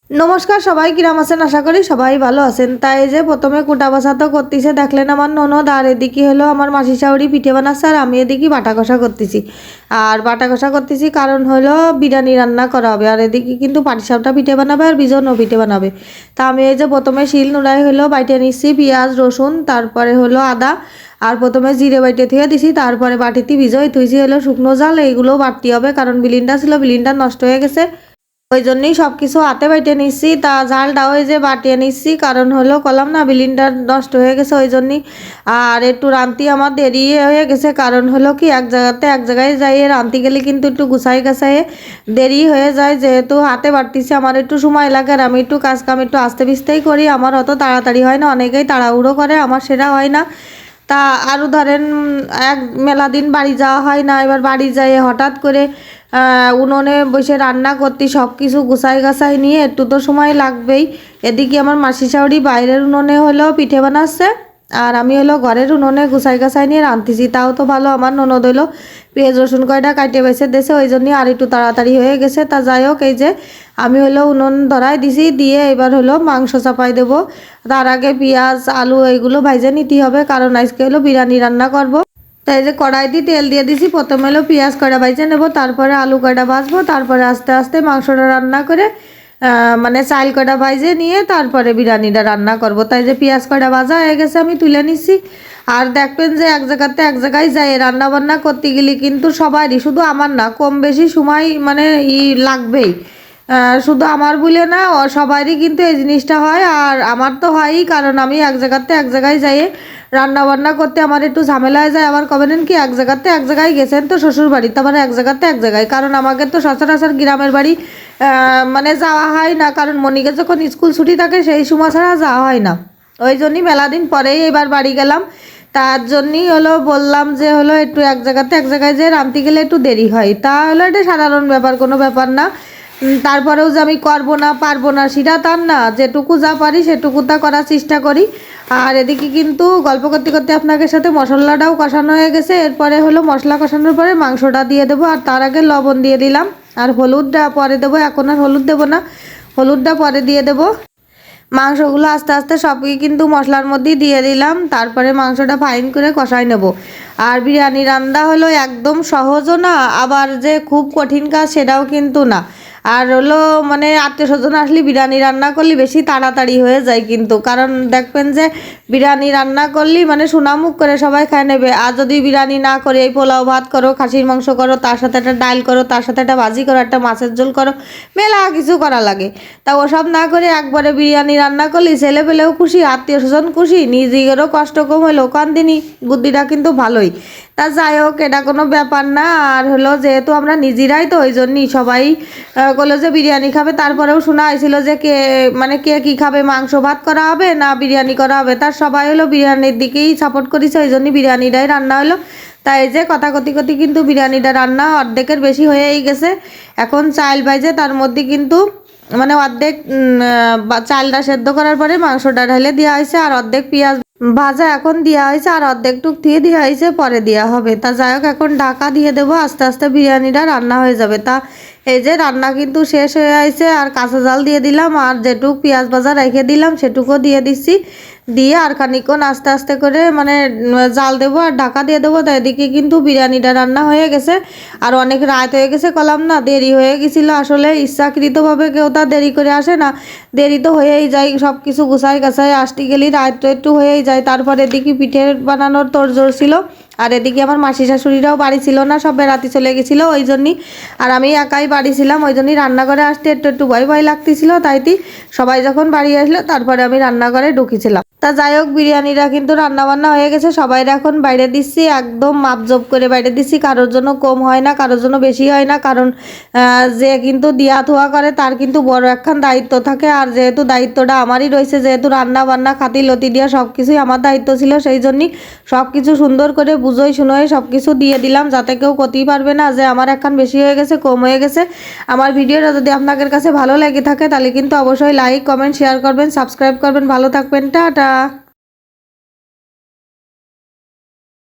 নমস্কার সবাই, কিরাম আছেন? আশা করি সবাই ভালো আছেন। তাই যে প্রথমে কুটা বাছা তো করতেছে, দেখলেন আমার ননদ, আর এদিকে হলো আমার মাসি শাশুড়ি পিঠে বানাচ্ছে, আর আমি এদিকে বাটা কষা করতেছি। আর বাটা কষা করতেছি কারণ হলো বিরিয়ানি রান্না করা হবে, আর এদিকে কিন্তু পাটিসাপটা পিঠে বানাবে আর বিজনও পিঠে বানাবে। তা আমি এই যে প্রথমে শিল নোড়াই হলো বাইটে নিচ্ছি পেঁয়াজ রসুন, তারপরে হলো আদা, আর প্রথমে জিরে বাইটে ধুয়ে দিছি, তারপরে বাটিতে ভিজোই থুইছি হলো শুকনো জাল, এইগুলো বাটতে হবে কারণ বিলিনটা ছিল, বিলিনটা নষ্ট হয়ে গেছে। ওই জন্যই সব কিছু হাতে বাইটে নিচ্ছি, তা ঝালটাও এই যে বাটিয়ে নিচ্ছি কারণ হলো কলাম না বিলিনটা নষ্ট হয়ে গেছে ওই জন্যই। আর একটু রান্তি আমার দেরি হয়ে গেছে কারণ হলো কি এক জায়গাতে এক জায়গায় যাই রান্তি গেলে কিন্তু একটু গুছাই গাছাই দেরি হয়ে যায়, যেহেতু হাতে বাড়তিছি আমার একটু সময় লাগে, আর আমি একটু কাজ কাম একটু আস্তে পিস্তেই করি, আমার অত তাড়াতাড়ি হয় না, অনেকেই তাড়াহুড়ো করে, আমার সেটা হয় না। তা আরও ধরেন এক মেলা দিন বাড়ি যাওয়া হয় না, এবার বাড়ি যাই হঠাৎ করে উনুনে বসে রান্না করতে সব কিছু গুছাই গাছাই নিয়ে একটু তো সময় লাগবেই। এদিকে আমার মাসি শাশুড়ি বাইরের উনুনে হলো পিঠে বানাচ্ছে, আর আমি হলো ঘরের উনুনে গুছাই গাছাই নিয়ে রাঁধতেছি। তাও তো ভালো আমার ননদ হলো পেঁয়াজ রসুন কয়টা কাটে বেছে দেছে, ওই জন্যই আর একটু তাড়াতাড়ি হয়ে গেছে। তা যাই হোক, এই যে আমি হলো উনুন ধরাই দিছি, দিয়ে এবার হলো মাংস চাপাই দেবো। তার আগে পেঁয়াজ আলু এইগুলো ভাইজে নিতে হবে কারণ আজকে হলো বিরিয়ানি রান্না করব। তাই যে কড়াইতে তেল দিয়ে দিছি, প্রথমে হলো পেঁয়াজ কয়টা ভাজে নেব, তারপরে আলু কয়টা ভাজবো, তারপরে আস্তে আস্তে মাংসটা রান্না করে মানে চাল কয়টা ভাজে নিয়ে তারপরে বিরিয়ানিটা রান্না করব। তাই যে পেঁয়াজ কয়টা ভাজা হয়ে গেছে আমি তুলে নিচ্ছি। আর দেখবেন যে এক জায়গাতে এক জায়গায় যাই রান্না বান্না করতে গেলে কিন্তু সবারই, শুধু আমার না, কম বেশি সময় মানে লাগবেই। শুধু আমার বলে না, সবারই কিন্তু এই জিনিসটা হয়, আর আমার তো হয়ই কারণ আমি এক জায়গাতে এক জায়গায় যাই রান্না বান্না করতে আমার একটু ঝামেলা হয়ে যায়। আবার কবেন কি এক জায়গাতে এক জায়গায় গেছেন তো শ্বশুর বাড়ি, তারপর এক জায়গাতে এক জায়গায়, কারণ আমাকে তো সচরাচর গ্রামের বাড়ি মানে যাওয়া হয় না, কারণ মনিকে যখন স্কুল ছুটি থাকে সেই সময় ছাড়া যাওয়া হয় না। ওই জন্যই মেলা দিন পরেই এবার বাড়ি গেলাম। তার জন্যই হলো বললাম যে হলো একটু এক জায়গাতে এক জায়গায় যে রাঁধতে গেলে একটু দেরি হয়, তা হলো এটা সাধারণ ব্যাপার, কোনো ব্যাপার না। তারপরেও যে আমি করবো না পারবো না সেটা তার না, যেটুকু যা পারি সেটুকু তা করার চেষ্টা করি। আর এদিকে কিন্তু গল্প করতে করতে আপনাদের সাথে মশলাটাও কষানো হয়ে গেছে, এরপরে হলো মশলা কষানোর পরে মাংসটা দিয়ে দেবো, আর তার আগে লবণ দিয়ে দিলাম, আর হলুদটা পরে দেবো, এখন আর হলুদ দেবো না, হলুদটা পরে দিয়ে দেবো। মাংসগুলো আস্তে আস্তে সবই কিন্তু মশলার মধ্যেই দিয়ে দিলাম, তারপরে মাংসটা ফাইন করে কষাই নেব। আর বিরিয়ানি রান্না হলো একদম সহজও না, আবার যে খুব কঠিন কাজ সেটাও কিন্তু না। আর হলো মানে আত্মীয় স্বজন আসলে বিরিয়ানি রান্না করলে বেশি তাড়াতাড়ি হয়ে যায় কিন্তু, কারণ দেখবেন যে বিরিয়ানি রান্না করলে মানে সোনামুখ করে সবাই খায় নেবে। আর যদি বিরিয়ানি না করে এই পোলাও ভাত করো, খাসির মাংস করো, তার সাথে একটা ডাল করো, তার সাথে একটা ভাজি করো, একটা মাছের ঝোল করো, মেলা কিছু করা লাগে। তা ওসব না করে একবারে বিরিয়ানি রান্না করলি ছেলে পেলেও খুশি, আত্মীয় স্বজন খুশি, নিজেরও কষ্ট কম হলো, কান্দিনি, বুদ্ধিটা কিন্তু ভালোই। তা যাই হোক, এটা কোনো ব্যাপার না। আর হলো যেহেতু আমরা নিজেরাই তো ওই জন্যই সবাই বললো যে বিরিয়ানি খাবে, তারপরেও শোনা হয়েছিল যে কে মানে কে কী খাবে, মাংস ভাত করা হবে না বিরিয়ানি করা হবে, তার সবাই হলো বিরিয়ানির দিকেই সাপোর্ট করেছে, ওই জন্যই বিরিয়ানিটাই রান্না হলো। তাই যে কথা কতি কতি কিন্তু বিরিয়ানিটা রান্না অর্ধেকের বেশি হয়েই গেছে। এখন চাল ভাজে তার মধ্যে কিন্তু মানে অর্ধেক চালটা সেদ্ধ করার পরে মাংসটা ঢেলে দেওয়া হয়েছে, আর অর্ধেক পেঁয়াজ ভাজা এখন দেওয়া হয়েছে, আর অর্ধেক টুক দিয়ে দেওয়া হয়েছে, পরে দেওয়া হবে। তা যাই হোক, এখন ঢাকা দিয়ে দেবো, আস্তে আস্তে বিরিয়ানিটা রান্না হয়ে যাবে। তা এই যে রান্না কিন্তু শেষ হয়ে আসছে, আর কাঁচা জাল দিয়ে দিলাম, আর যেটুক পেঁয়াজ ভাজা রেখে দিলাম সেটুকুও দিয়ে দিচ্ছি, দিয়ে আর খানিকক্ষণ আস্তে আস্তে করে মানে জাল দেবো আর ঢাকা দিয়ে দেবো। তাই এদিকে কিন্তু বিরিয়ানিটা রান্না হয়ে গেছে। আর অনেক রাত হয়ে গেছে, কলাম না দেরি হয়ে গেছিলো, আসলে ইচ্ছাকৃতভাবে কেউ তা দেরি করে আসে না, দেরি তো হয়েই যায়, সব কিছু গুছাই গাছাই আসতে গেলেই রাত তো একটু হয়েই যায়। তারপরে এদিকে পিঠের বানানোর তোড়জোড় ছিল, আর এদিকে আমার মাসি শাশুড়িরাও বাড়ি ছিল না, সব বেড়াতে চলে গেছিলো ওই জন্যই, আর আমি একাই বাড়ি ছিলাম, ওই জন্যই রান্নাঘরে আসতে একটু একটু ভয় ভয় লাগতেছিল। তাইতে সবাই যখন বাড়ি আসলো তারপরে আমি রান্নাঘরে ঢুকেছিলাম। তা যাই হোক, বিরিয়ানিটা কিন্তু রান্না বান্না হয়ে গেছে, সবাই এখন বাইরে দিচ্ছি, একদম মাপজোপ করে বাইরে দিচ্ছি, কারোর জন্য কম হয় না, কারোর জন্য বেশি হয় না, কারণ যে কিন্তু দিয়া থোয়া করে তার কিন্তু বড় একখান দায়িত্ব থাকে। আর যেহেতু দায়িত্বটা আমারই রয়েছে, যেহেতু রান্না বান্না খাতি লতি দিয়া সব কিছুই আমার দায়িত্ব ছিল, সেই জন্যই সব কিছু সুন্দর করে বুঝোই শুনোই সব কিছু দিয়ে দিলাম, যাতে কেউ করতেই পারবে না যে আমার একখান বেশি হয়ে গেছে কম হয়ে গেছে। আমার ভিডিওটা যদি আপনাদের কাছে ভালো লেগে থাকে তাহলে কিন্তু অবশ্যই লাইক কমেন্ট শেয়ার করবেন, সাবস্ক্রাইব করবেন। ভালো থাকবেন, টাটা।